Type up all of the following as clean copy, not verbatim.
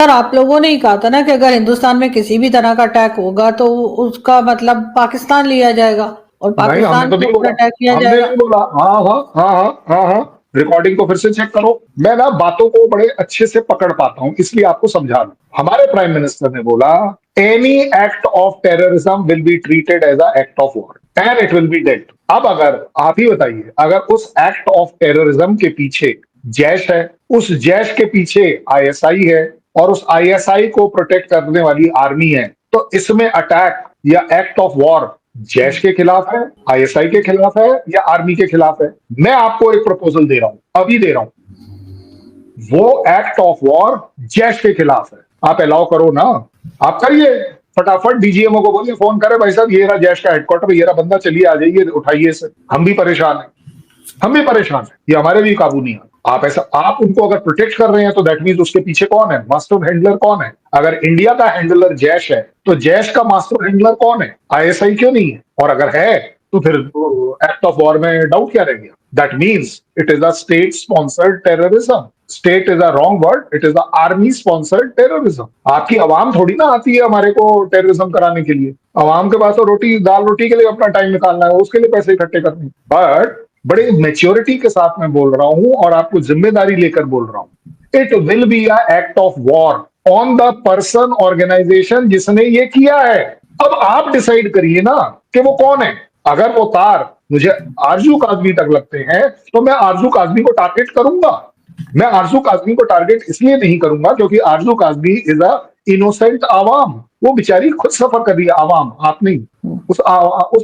Sir आप लोगों ने ही कहा था ना कि अगर हिंदुस्तान में किसी भी तरह का अटैक होगा तो उसका मतलब पाकिस्तान लिया जाएगा और नहीं, हमने पाकिस्तान तो के नहीं ऊपर बोला। अटैक किया हमने जाएगा। नहीं बोला। हाँ हाँ हाँ हाँ हाँ हाँ, रिकॉर्डिंग को फिर से चेक करो। मैं ना बातों को बड़े अच्छे से पकड़ पाता हूं, इसलिए आपको समझा रहा हूं। हमारे प्राइम मिनिस्टर ने बोला, any act of terrorism will be treated as a act of war and it will be dead. अब अगर आप ही बताइए, अगर उस एक्ट ऑफ टेररिज्म के पीछे जैश है, उस जैश के पीछे आईएसआई है, और उस आईएसआई को प्रोटेक्ट करने वाली आर्मी है, तो इसमें अटैक या एक्ट ऑफ वॉर जैश के खिलाफ है, आईएसआई के खिलाफ है, या आर्मी के खिलाफ है? मैं आपको एक प्रपोजल दे रहा हूं, अभी दे रहा हूं। वो एक्ट ऑफ वॉर जैश के खिलाफ है। आप अलाउ करो ना, आप करिए। फटाफट डीजीएमओ को बोलिए, फोन करे, भाई साहब ये रहा जैश का हेडक्वार्टर, ये रहा बंदा, चलिए आ जाइए, उठाइए इसे। हम भी परेशान हैं, हम भी परेशान हैं, ये हमारे भी काबू नहीं है। आप ऐसा, आप उनको अगर प्रोटेक्ट कर रहे हैं तो दैट मीन्स उसके पीछे कौन है, मास्टर हैंडलर कौन है? अगर इंडिया का हैंडलर जैश है तो जैश का मास्टर हैंडलर कौन है? आईएसआई क्यों नहीं है? और अगर है तो फिर एक्ट ऑफ वॉर में डाउट क्या रह गया? That means it is a state sponsored terrorism. State is a wrong word, it is the army sponsored terrorism. आपकी आवाम थोड़ी ना आती है हमारे को टेररिज्म कराने के लिए। आवाम के पास तो रोटी दाल रोटी के लिए अपना टाइम निकालना है, उसके लिए पैसे इकट्ठे करने। बट बड़े मेच्योरिटी के साथ मैं बोल रहा हूं और आपको जिम्मेदारी लेकर बोल रहा हूं, it will be a act of war on the person organisation जिसने ये किया है। अब आप डिसाइड करिए ना कि वो कौन है। अगर वो तार मुझे आरजू काजमी तक लगते हैं तो मैं आरजू काजमी को टारगेट करूंगा। मैं आरजू काजमी को टारगेट इसलिए नहीं करूंगा क्योंकि आरजू काजमी इज अ इनोसेंट आवाम। वो बेचारी खुद सफर कर रही है, आवाम, आप नहीं। उस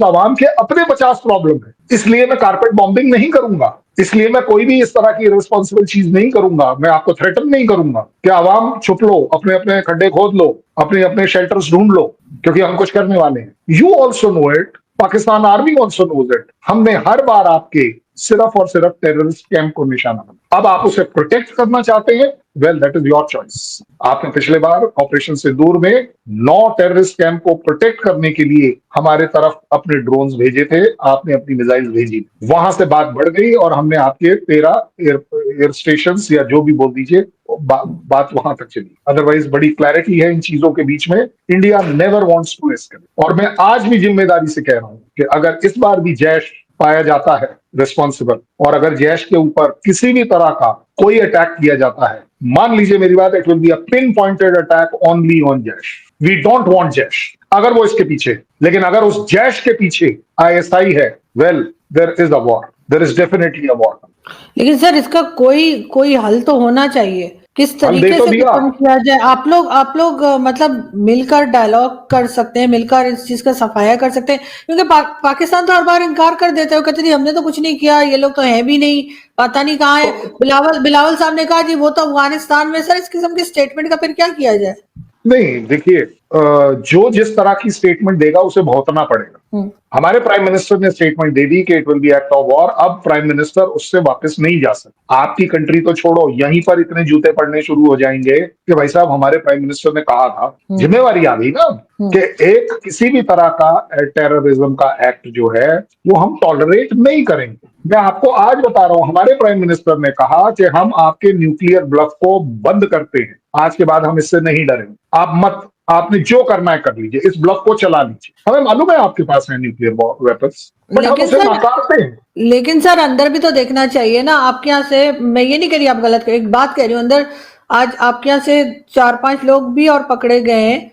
आवाम के अपने 50 प्रॉब्लम है, इसलिए मैं कारपेट बॉम्बिंग नहीं करूंगा। इसलिए मैं कोई भी इस तरह की रिस्पॉन्सिबल चीज नहीं करूंगा। मैं आपको थ्रेटन नहीं करूंगा कि आवाम छुप लो, अपने अपने खड्डे खोद लो, अपने अपने शेल्टर्स ढूंढ लो, क्योंकि हम कुछ करने वाले हैं। You also know it, Pakistan army also knows it. हमने हर बार आपके सिर्फ और सिर्फ टेररिस्ट कैंप को निशाना बना। अब आप उसे प्रोटेक्ट करना चाहते हैं, well that is your choice. आपने पिछले बार ऑपरेशन सिंदूर में 9 टेररिस्ट कैंप को प्रोटेक्ट करने के लिए हमारे तरफ अपने ड्रोन्स भेजे थे, आपने अपनी मिसाइल भेजी, वहां से बात बढ़ गई और हमने आपके 13 एयर स्टेशन या जो भी बोल दीजिए, बात वहां तक चली। अदरवाइज बड़ी क्लैरिटी है इन चीजों के बीच में। India never wants to escalate. और मैं आज भी जिम्मेदारी से कह रहा हूं कि अगर इस बार भी जैश पाया जाता है रिस्पॉन्सिबल, और अगर जैश के ऊपर किसी भी तरह का कोई अटैक किया जाता है, मान लीजिए मेरी बात, it will be a pin pointed attack only on Jaish. We don't want Jaish अगर वो इसके पीछे। लेकिन अगर उस जैश के पीछे आईएसआई है, well there is a war, there is definitely a war. लेकिन सर इसका कोई कोई हल तो होना चाहिए। किस हल दे तरीके तो से दिया। खत्म किया जाए? आप लोग मतलब मिलकर डायलॉग कर सकते हैं, मिलकर इस चीज का सफाया कर सकते हैं, क्योंकि पाकिस्तान तो हर बार इनकार कर देते हो, कहते नहीं हमने तो कुछ नहीं किया, ये लोग तो है भी नहीं, पता नहीं कहाँ है। तो बिलावल बिलावल साहब ने कहा जी वो तो अफगानिस्तान में। सर इस किस्म के स्टेटमेंट का फिर क्या किया जाए? नहीं, देखिए, जो जिस तरह की स्टेटमेंट देगा उसे भुगतना पड़ेगा। हमारे प्राइम मिनिस्टर ने स्टेटमेंट दे दी कि it will B act of war. अब प्राइम मिनिस्टर उससे वापस नहीं जा सकते। आपकी कंट्री तो छोड़ो, यहीं पर इतने जूते पड़ने शुरू हो जाएंगे कि भाई साहब हमारे प्राइम मिनिस्टर ने कहा था, जिम्मेवारी आ गई ना, कि एक किसी भी तरह का टेररिज्म का एक्ट जो है वो हम टॉलरेट नहीं करेंगे। मैं आपको आज बता रहा हूं, हमारे प्राइम मिनिस्टर ने कहा कि हम आपके न्यूक्लियर ब्लफ को बंद करते हैं, आज के बाद हम इससे नहीं डरेंगे। आप मत, आपने जो करना है कर लीजिए, इस ब्लॉक को चला लीजिए। हमें मालूम है आपके पास है न्यूक्लियर वेपन्स, बट हम लेकिन उसे सर नकारते हैं। लेकिन सर अंदर भी तो देखना चाहिए ना। आपके यहाँ से, मैं ये नहीं कह रही आप गलत कर, एक बात कह रही हूँ, अंदर आज आपके यहाँ से 4-5 लोग भी और पकड़े गए हैं,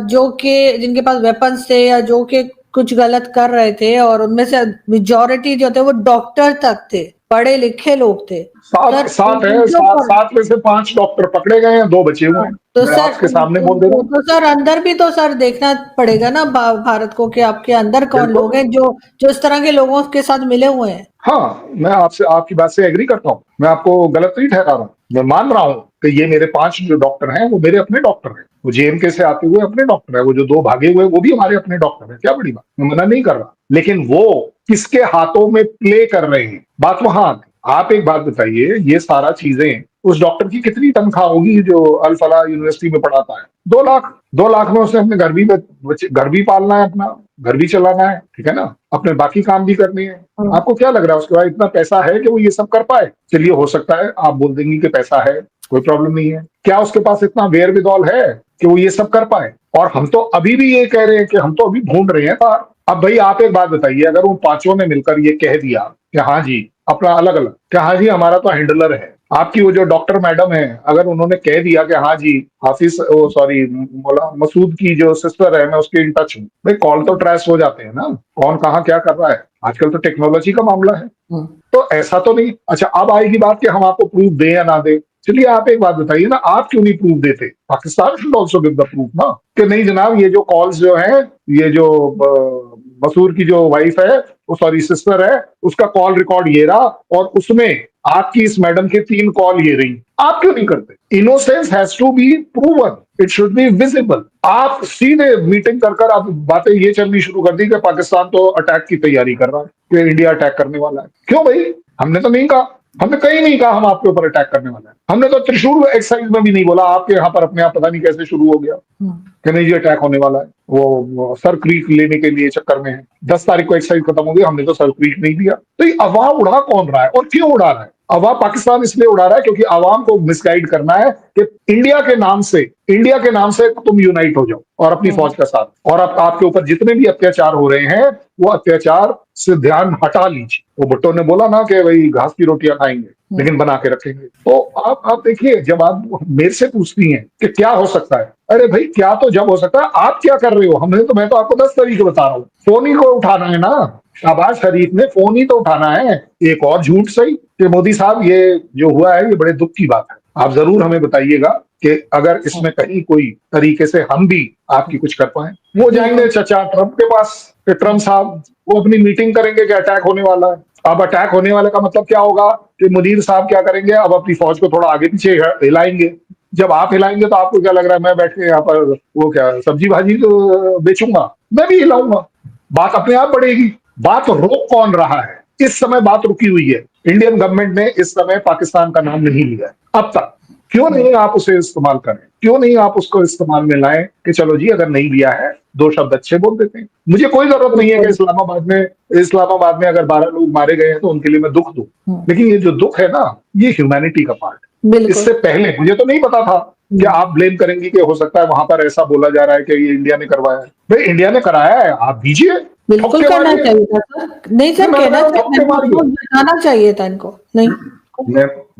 जो कि जिनके पास वेपन्स थे या जो कि कुछ गलत कर रहे थे, और उनमें से मेजोरिटी जो थे वो डॉक्टर तक थे, पढ़े लिखे लोग थे। सात सर सात है, इनके ऊपर, सात में से 5 डॉक्टर पकड़े गए हैं, 2 बचे हुए हाँ, हैं। तो मैं सर आपके सामने बोल दे रहा हूँ। तो सर अंदर भी तो सर देखना पड़ेगा ना भारत को, कि आपके अंदर कौन लोग बिल्कुल। हैं जो जो इस तरह के लोगों के साथ मिले हुए हैं। हाँ, मैं आपसे आपकी बात से एग्री करता हूँ, मैं आपको गलत नहीं ठहरा रहा हूँ। मैं मान रहा हूँ कि ये मेरे 5 जो डॉक्टर हैं वो मेरे अपने डॉक्टर हैं। वो जेएमके से आते हुए अपने डॉक्टर है, वो जो 2 भागे हुए वो भी हमारे अपने डॉक्टर हैं। क्या बड़ी बात, मैं मना नहीं कर रहा। लेकिन वो किसके हाथों में प्ले कर रहे हैं, बात वहां आती। आप एक बात बताइए, ये सारा चीजें उस डॉक्टर की कितनी तनख्वाह होगी जो अल फलाह यूनिवर्सिटी में पढ़ाता है? 2 लाख। 2 लाख में उसने अपने घर भी पालना है, अपना घर भी चलाना है, ठीक है ना, अपने बाकी काम भी करने हैं। आपको क्या लग रहा है उसके बाद इतना पैसा है कि वो ये सब कर पाए? चलिए, हो सकता है आप बोल देंगे कि पैसा है, कोई प्रॉब्लम नहीं है। क्या उसके पास इतना वेयर विदॉल है कि वो ये सब कर पाए? और हम तो अभी भी ये कह रहे हैं कि हम तो अभी ढूंढ रहे हैं बाहर। अब भाई आप एक बात बताइए, अगर उन पांचों ने मिलकर ये कह दिया कि हाँ जी, अपना अलग अलग, कि हाँ जी हमारा तो हैंडलर है, आपकी वो जो डॉक्टर मैडम है, अगर उन्होंने कह दिया कि हाँ जी हाफिज, ओ सॉरी, मसूद की जो सिस्टर है मैं उसके इन टच हूँ, भाई कॉल तो ट्रेस हो जाते हैं ना, कौन कहाँ क्या कर रहा है। आजकल तो टेक्नोलॉजी का मामला है। तो ऐसा तो नहीं। अच्छा, अब आएगी बात कि हम आपको प्रूफ दें या ना दें। चलिए आप एक बात बताइए ना, आप क्यों नहीं प्रूफ देते? Pakistan should also give the proof ना, कि नहीं जनाब ये जो कॉल्स जो है, ये जो मसूर की जो वाइफ है, वो सॉरी सिस्टर है, उसका कॉल रिकॉर्ड ये रहा, और उसमें आपकी इस मैडम के 3 कॉल ये रही। आप क्यों नहीं करते? Innocence has to be proven, it should be visible. आप सीधे मीटिंग कर आप बातें ये चलनी शुरू कर दी कि पाकिस्तान तो अटैक की तैयारी कर रहा है, कि इंडिया अटैक करने वाला है। क्यों भाई? हमने तो नहीं कहा, हमने कहीं नहीं कहा हम आपके ऊपर अटैक करने वाला है। हमने तो त्रिशूल एक्सरसाइज में भी नहीं बोला। आपके यहाँ पर अपने आप पता नहीं कैसे शुरू हो गया कि नहीं जी अटैक होने वाला है। वो सर क्रीक लेने के लिए चक्कर में है। 10 तारीख को एक्सरसाइज खत्म हो गई, हमने तो सर क्रीक नहीं दिया। तो ये अफवाह उड़ा कौन रहा है और क्यों उड़ा रहा है? अफवाह पाकिस्तान इसलिए उड़ा रहा है क्योंकि आवाम को मिसगाइड करना है कि इंडिया के नाम से तुम यूनाइट हो जाओ और अपनी फौज का साथ, और अब आपके ऊपर जितने भी अत्याचार हो रहे हैं वो अत्याचार से ध्यान हटा लीजिए। वो भुट्टो ने बोला ना कि भाई घास की रोटियां खाएंगे लेकिन बना के रखेंगे। तो आप देखिए, जब आप मेरे से पूछती हैं कि क्या हो सकता है, अरे भाई क्या तो जब हो सकता है। आप क्या कर रहे हो? मैं तो आपको 10 तरीके बता रहा हूँ। फोन ही को उठाना है ना, शहबाज शरीफ ने फोन ही तो उठाना है। एक और झूठ सही कि मोदी साहब ये जो हुआ है ये बड़े दुख की बात है। आप जरूर हमें बताइएगा कि अगर इसमें कहीं कोई तरीके से हम भी आपकी कुछ कर पाए। वो जाएंगे चचा ट्रंप के पास, कि ट्रंप साहब वो अपनी मीटिंग करेंगे कि अटैक होने वाला है। अब अटैक होने वाले का मतलब क्या होगा कि मुनीर साहब क्या करेंगे, अब अपनी फौज को थोड़ा आगे पीछे हिलाएंगे। जब आप हिलाएंगे तो आपको क्या लग रहा है, मैं बैठ के यहाँ पर वो क्या सब्जी भाजी तो बेचूंगा, मैं भी हिलाऊंगा, बात अपने आप बढ़ेगी। बात रोक कौन रहा है? इस समय बात रुकी हुई है। इंडियन गवर्नमेंट ने इस समय पाकिस्तान का नाम नहीं लिया है अब तक। क्यों नहीं आप उसे इस्तेमाल करें? क्यों नहीं आप उसको इस्तेमाल में लाएं कि चलो जी अगर नहीं लिया है 2 शब्द अच्छे बोल देते हैं। मुझे कोई जरूरत नहीं है कि इस्लामाबाद में अगर 12 लोग मारे गए हैं तो उनके लिए मैं दुख दूं, लेकिन ये जो दुख है ना, ये ह्यूमैनिटी का पार्ट है। इससे पहले मुझे तो नहीं पता था कि आप ब्लेम करेंगे कि हो सकता है वहां पर ऐसा बोला जा रहा है कि ये इंडिया ने करवाया है। भाई इंडिया ने कराया है, आप दीजिए, बिल्कुल करना चाहिए था सर। नहीं सर, कहना बताना चाहिए था इनको। नहीं,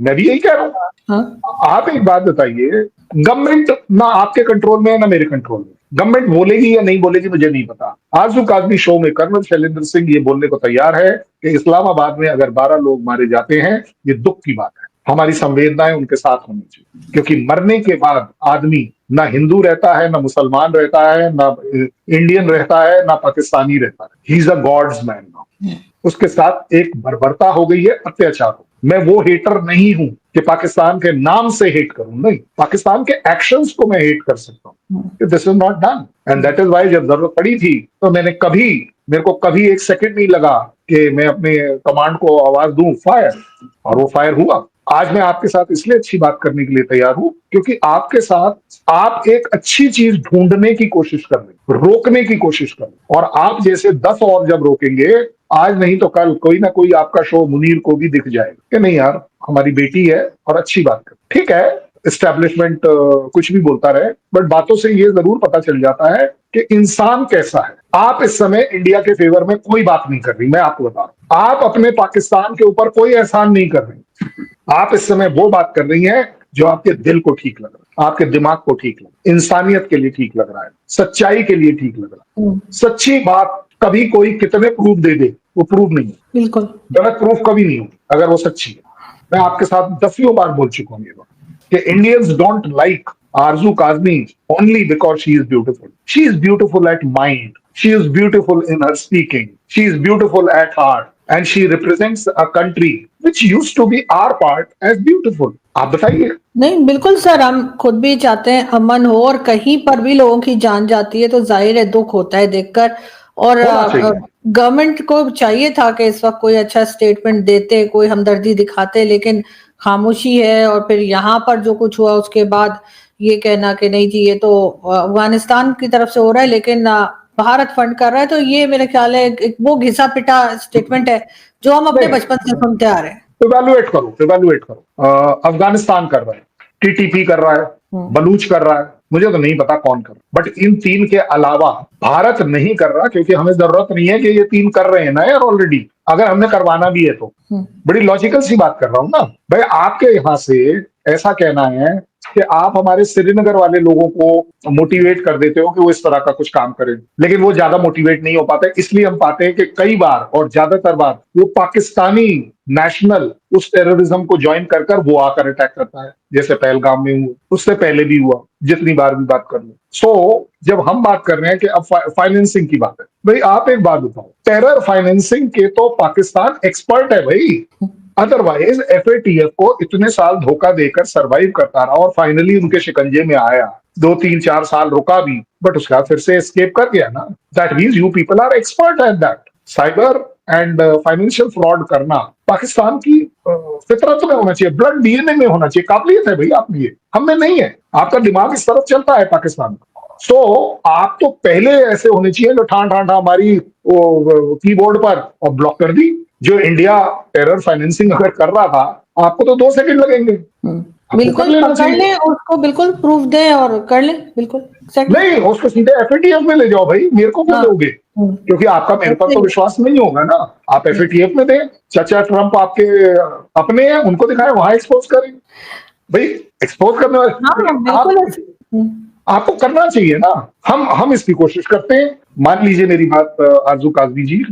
मैं भी यही कह रहा हूँ। हाँ? आप एक बात बताइए, गवर्नमेंट ना आपके कंट्रोल में है ना मेरे कंट्रोल में। गवर्नमेंट बोलेगी या नहीं बोलेगी मुझे नहीं पता। आजू काजमी शो में कर्नल शैलेंद्र सिंह ये बोलने को तैयार है कि इस्लामाबाद में अगर 12 लोग मारे जाते हैं ये दुख की बात है, हमारी संवेदनाएं उनके साथ होनी चाहिए। क्योंकि मरने के बाद आदमी ना हिंदू रहता है, ना मुसलमान रहता है, ना इंडियन रहता है, ना पाकिस्तानी रहता है। He is a god's man now. उसके साथ एक बर्बरता हो गई है, अत्याचार हो। मैं वो हेटर नहीं हूं कि पाकिस्तान के नाम से हेट करूं, नहीं, पाकिस्तान के एक्शंस को मैं हेट कर सकता हूं। This is not done and that is why जब जरूरत पड़ी थी तो मेरे को कभी एक सेकंड नहीं लगा कि मैं अपने कमांड को आवाज दूं फायर, और वो फायर हुआ। आज मैं आपके साथ इसलिए अच्छी बात करने के लिए तैयार हूं क्योंकि आपके साथ आप एक अच्छी चीज ढूंढने की कोशिश कर रहे, रोकने की कोशिश कर रहे, और आप जैसे 10 और जब रोकेंगे, आज नहीं तो कल कोई ना कोई आपका शो मुनीर को भी दिख जाएगा कि नहीं यार हमारी बेटी है और अच्छी बात कर। ठीक है, एस्टेब्लिशमेंट कुछ भी बोलता रहे, बट बातों से ये जरूर पता चल जाता है कि इंसान कैसा है। आप इस समय इंडिया के फेवर में कोई बात नहीं कर रही, मैं आपको बता रहा हूं। आप अपने पाकिस्तान के ऊपर कोई एहसान नहीं कर रही। आप इस समय वो बात कर रही हैं जो आपके दिल को ठीक लग रहा है, आपके दिमाग को ठीक लग रहा है, इंसानियत के लिए ठीक लग रहा है, सच्चाई के लिए ठीक लग रहा है। सच्ची बात कभी कोई कितने प्रूफ दे दे वो प्रूफ नहीं है, बिल्कुल गलत प्रूफ कभी नहीं हो अगर वो सच्ची है। मैं आपके साथ 10 बार बोल चुका हूं ये बात कि Indians don't like Aarzoo Kazmi only because she is beautiful. She is beautiful at mind, she is beautiful in her speaking, she is beautiful at heart, and she represents a country which used to be our part as beautiful। आप बताइए। नहीं बिल्कुल sir, हम खुद भी चाहते हैं अमन हो, और कहीं पर भी लोगों की जान जाती है तो जाहिर है दुख होता है देखकर। और गवर्नमेंट को चाहिए था कि इस वक्त कोई अच्छा स्टेटमेंट देते, कोई हमदर्दी दिखाते, लेकिन खामोशी है। और फिर यहाँ पर जो कुछ हुआ उसके बाद ये कहना कि नहीं जी ये तो अफगानिस्तान की तरफ से हो रहा है लेकिन भारत फंड कर रहा है, तो ये मेरे ख्याल है वो घिसा पिटा स्टेटमेंट है जो हम अपने बचपन से सुनते आ रहे हैं। इवैल्यूएट करो, अफगानिस्तान कर रहा है, टीटीपी कर रहा है, बलूच कर रहा है, मुझे तो नहीं पता कौन कर रहा है। बट इन तीन के अलावा भारत नहीं कर रहा, क्योंकि हमें जरूरत नहीं है कि ये तीन कर रहे हैं ना यार ऑलरेडी। अगर हमने करवाना भी है तो बड़ी लॉजिकल सी बात कर रहा हूं ना भाई। आपके यहां से ऐसा कहना है कि आप हमारे श्रीनगर वाले लोगों को मोटिवेट कर देते हो कि वो इस तरह का कुछ काम करें, लेकिन वो ज्यादा मोटिवेट नहीं हो पाते। इसलिए हम पाते हैं कि कई बार और ज्यादातर बार वो पाकिस्तानी नेशनल उस टेररिज्म को ज्वाइन कर कर वो आकर अटैक करता है, जैसे पहलगाम में हुआ, उससे पहले भी हुआ, जितनी बार भी बात कर लो। सो जब हम बात कर रहे हैं कि अब फाइनेंसिंग की बात है, भाई आप एक बात बताओ, टेरर फाइनेंसिंग के तो पाकिस्तान एक्सपर्ट है भाई। अदरवाइज एफएटीएफ को इतने साल धोखा देकर सरवाइव करता रहा और फाइनली उनके शिकंजे में आया, 2-3-4 साल रुका भी, बट उसके बाद फिर से एस्केप कर गया ना। That means you people are expert at that. Cyber and financial fraud करना पाकिस्तान की फितरत में होना चाहिए, ब्लड डीएनए में होना चाहिए, काबिलियत है भाई आप में, ये हमें नहीं है। आपका दिमाग इस तरफ चलता है पाकिस्तान का। सो आप तो पहले ऐसे होने चाहिए जो ठान ठान हमारी कीबोर्ड पर और ब्लॉक कर दी। जो इंडिया टेरर फाइनेंसिंग अगर कर रहा था, आपको तो 2 सेकंड लगेंगे। बिल्कुल पकड़ ले उसको, बिल्कुल प्रूफ दे और कर ले, बिल्कुल नहीं उसको सीधे एफएटीएफ में ले जाओ भाई, मेरे को क्यों दोगे? क्योंकि आपका मेरे पर तो विश्वास नहीं होगा ना। आप एफएटीएफ में दें, चाचा ट्रंप आपके अपने हैं, उनको दिखाएं, वहां एक्सपोज करें भाई। एक्सपोज करने वाले आपको करना चाहिए ना। हम इसकी कोशिश करते हैं। मान लीजिए मेरी बात आरजू काजमी जी,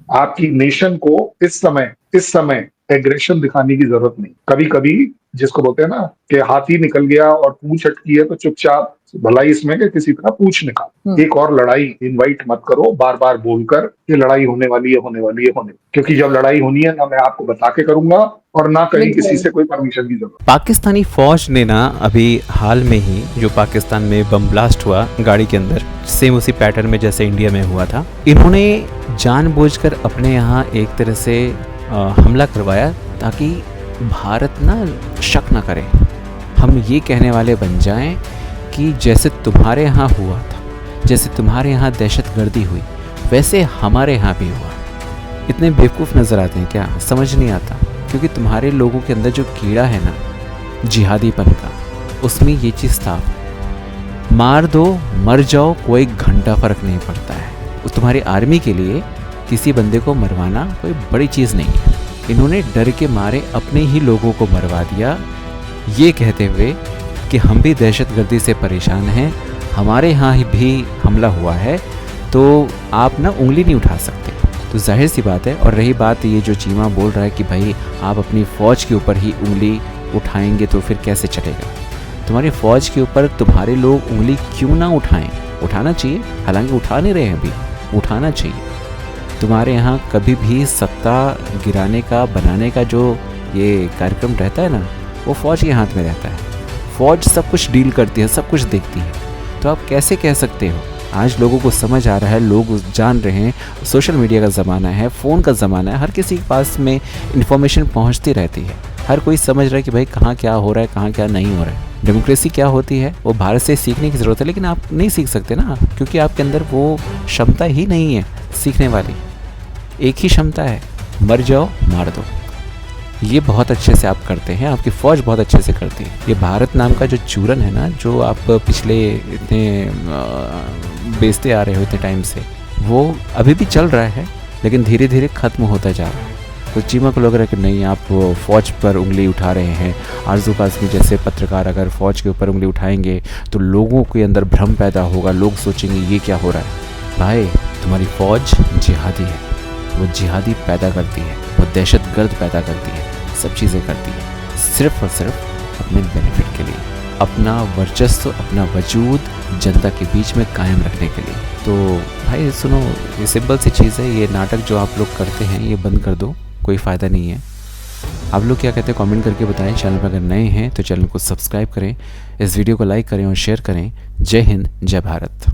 आपकी नेशन को इस समय एग्रेशन दिखाने की जरूरत नहीं। कभी कभी जिसको बोलते हैं ना कि हाथी निकल गया और पूंछ अटकी है, तो चुपचाप भलाई इसमें कि किसी तरह पूंछ निकाल। एक और लड़ाई इनवाइट मत करो बार बार बोलकर कि लड़ाई होने वाली है, क्योंकि जब लड़ाई होनी है ना मैं आपको बता के करूंगा और ना कहीं किसी से कोई परमिशन की जरूरत। पाकिस्तानी फौज ने ना अभी हाल में ही जो पाकिस्तान में बम ब्लास्ट हुआ गाड़ी के अंदर, सेम उसी पैटर्न में जैसे इंडिया में हुआ था, इन्होंने जानबूझकर अपने यहाँ एक तरह से हमला करवाया ताकि भारत ना शक ना करे। हम ये कहने वाले बन जाएं कि जैसे तुम्हारे यहाँ हुआ था, जैसे तुम्हारे यहाँ दहशतगर्दी हुई, वैसे हमारे यहाँ भी हुआ। इतने बेवकूफ़ नज़र आते हैं क्या? समझ नहीं आता, क्योंकि तुम्हारे लोगों के अंदर जो कीड़ा है ना जिहादीपन का, उसमें ये चीज़ था। मार दो मर जाओ, कोई घंटा फ़र्क नहीं पड़ता है। तुम्हारी आर्मी के लिए किसी बंदे को मरवाना कोई बड़ी चीज़ नहीं है। इन्होंने डर के मारे अपने ही लोगों को मरवा दिया, ये कहते हुए कि हम भी दहशतगर्दी से परेशान हैं, हमारे यहाँ भी हमला हुआ है, तो आप ना उंगली नहीं उठा सकते। तो जाहिर सी बात है। और रही बात ये जो चीमा बोल रहा है कि भाई आप अपनी फ़ौज के ऊपर ही उंगली उठाएंगे तो फिर कैसे चलेगा? तुम्हारी फ़ौज के ऊपर तुम्हारे लोग उंगली क्यों ना उठाएं? उठाना चाहिए, हालांकि उठा नहीं रहे हैं अभी, उठाना चाहिए। तुम्हारे यहाँ कभी भी सत्ता गिराने का बनाने का जो ये कार्यक्रम रहता है ना, वो फ़ौज के हाथ में रहता है। फ़ौज सब कुछ डील करती है, सब कुछ देखती है। तो आप कैसे कह सकते हो? आज लोगों को समझ आ रहा है, लोग जान रहे हैं, सोशल मीडिया का ज़माना है, फ़ोन का ज़माना है, हर किसी के पास में इन्फॉर्मेशन पहुंचती रहती है। हर कोई समझ रहा है कि भाई कहाँ क्या हो रहा है, कहाँ क्या नहीं हो रहा है। डेमोक्रेसी क्या होती है वो भारत से सीखने की ज़रूरत है, लेकिन आप नहीं सीख सकते ना, क्योंकि आपके अंदर वो क्षमता ही नहीं है सीखने वाली। एक ही क्षमता है, मर जाओ मार दो। ये बहुत अच्छे से आप करते हैं, आपकी फ़ौज बहुत अच्छे से करती है। ये भारत नाम का जो चूरन है ना, जो आप पिछले इतने बेचते आ रहे हो इतने टाइम से, वो अभी भी चल रहा है, लेकिन धीरे धीरे ख़त्म होता जा रहा है। तो चीमा को लग रहा है कि नहीं, आप फ़ौज पर उंगली उठा रहे हैं। आरजू काज़मी जैसे पत्रकार अगर फ़ौज के ऊपर उंगली उठाएंगे तो लोगों के अंदर भ्रम पैदा होगा, लोग सोचेंगे ये क्या हो रहा है। भाई तुम्हारी फ़ौज जिहादी है, वो जिहादी पैदा करती है, वो दहशतगर्द पैदा करती है, सब चीज़ें करती है सिर्फ़ और सिर्फ अपने बेनिफिट के लिए, अपना वर्चस्व, अपना वजूद जनता के बीच में कायम रखने के लिए। तो भाई सुनो, ये सिंपल सी चीज़ है, ये नाटक जो आप लोग करते हैं ये बंद कर दो, कोई फ़ायदा नहीं है। आप लोग क्या कहते हैं कमेंट करके बताएं। चैनल पर अगर नए हैं तो चैनल को सब्सक्राइब करें, इस वीडियो को लाइक करें और शेयर करें। जय हिंद, जय भारत।